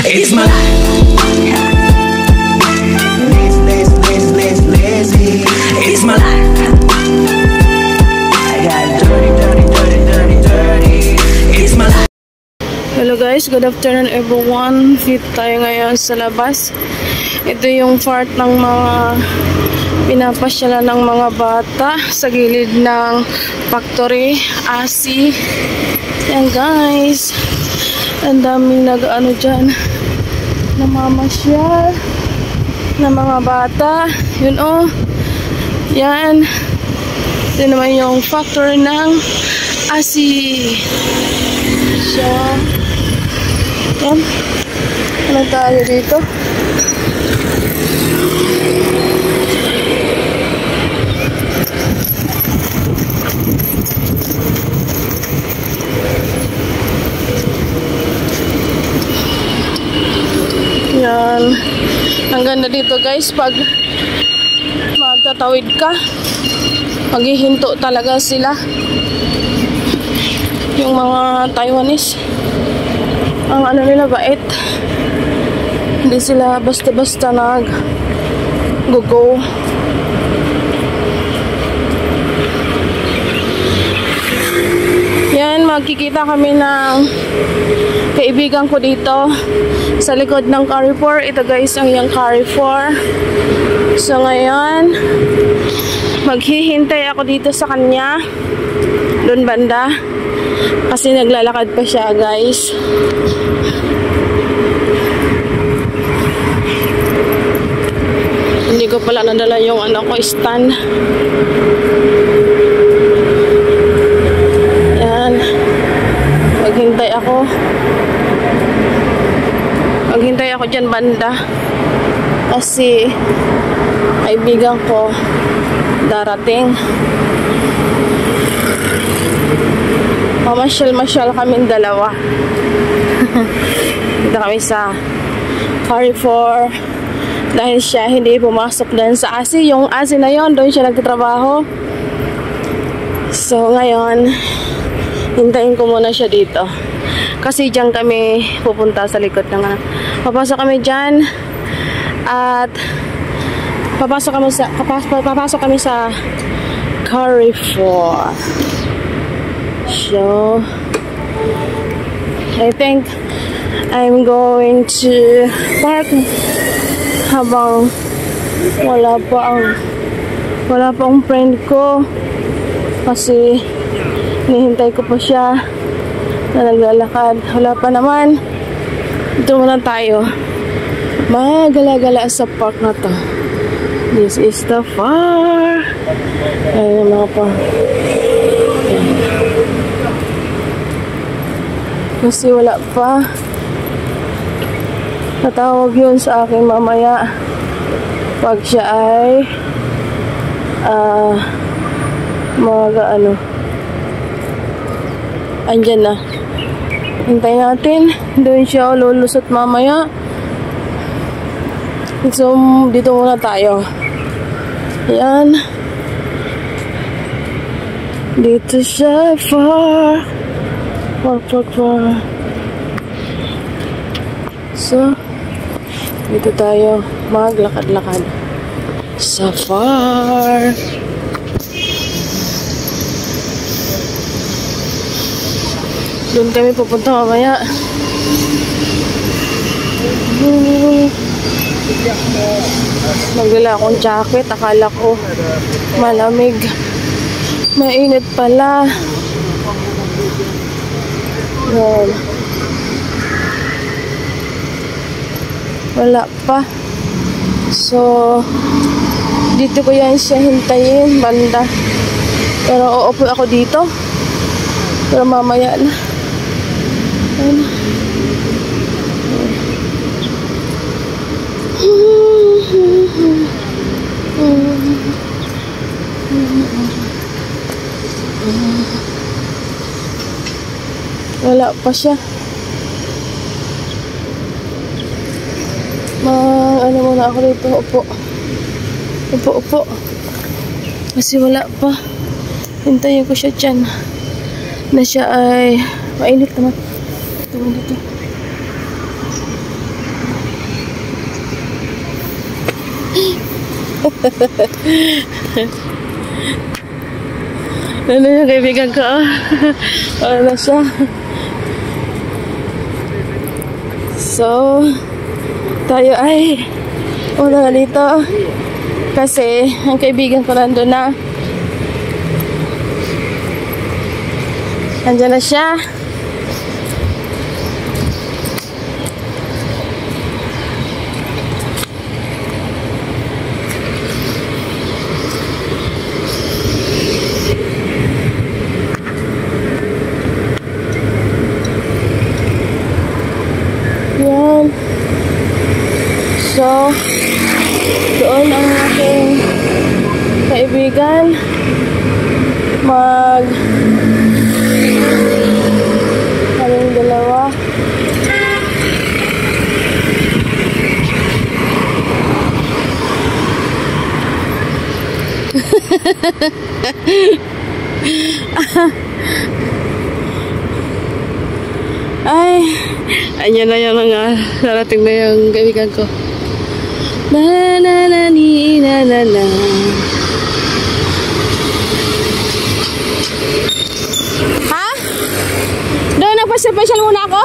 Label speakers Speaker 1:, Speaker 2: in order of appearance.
Speaker 1: It's my life. Lazy. It's my life. I got dirty. It's my life.
Speaker 2: Hello guys, good afternoon everyone. Fit tayo ngayon sa labas. Ito yung part ng mga pinapasyalan ng mga bata sa gilid ng factory, ASI. Yan guys, ang daming nag-ano dyan, namamasyal na mga bata. Yun oh, yan. Ito naman yung factory ng ASI. So, yan. Ano tayo dito? Yan. Ang ganda dito guys, pag magtatawid ka, maghihinto talaga sila. Yung mga Taiwanese, ang ano nila bait, hindi sila basta-basta nag-go. Yan, magkikita kami ng kaibigan ko dito sa likod ng Carrefour. Ito guys ang yung Carrefour. So ngayon, maghihintay ako dito sa kanya, doon banda, kasi naglalakad pa siya guys. Hindi ko pala nadala yung ano ko, stand. Yan, maghintay ako dyan banda, kasi kaibigan ko darating. Mamasyal-masyal kaming dalawa. Dito kami sa Carrefour dahil siya hindi pumasok din sa ASI. Yung ASI na yon, doon siya nagtatrabaho. So ngayon, hintayin ko muna siya dito, kasi dyan kami pupunta sa likod ng papasok kami dyan, at papasok kami sa Carrefour. So I think I'm going to park habang wala pa ang friend ko, kasi nihintay ko pa siya na naglalakad. Wala pa naman. Ito muna tayo, magala-gala sa park na to. This is the far. Ayun mga pa. Kasi wala pa. Natawag yun sa akin mamaya pag siya ay andyan na. Hintay natin. Doon siya lulusot mamaya. So dito muna tayo. Yan. Dito siya far. So dito tayo maglakad-lakad sa far. Doon kami pupunta mamaya. Magdala akong jacket. Akala ko malamig. Mainit pala. Yan. Wala pa. So dito ko yan siya hintayin banda. Pero uupo ako dito. Pero mamaya na. Ayan. Wala pa siya. Ano muna ako dito, upo. Kasi wala pa. Hintayin ko siya dyan na siya ay mainit naman. Ito dito. Ano yung kaibigan ko? Ano na siya? So, tayo ay una dito. Kasi, ang kaibigan ko nandun na. Andyan na siya. Yan. So, doon ang aking kaibigan kaming dalawa. Ay, ayan na yan nga. Narating na yung kaibigan ko. Na na na ni na na na. Ha? Doon nagpa-special muna ako?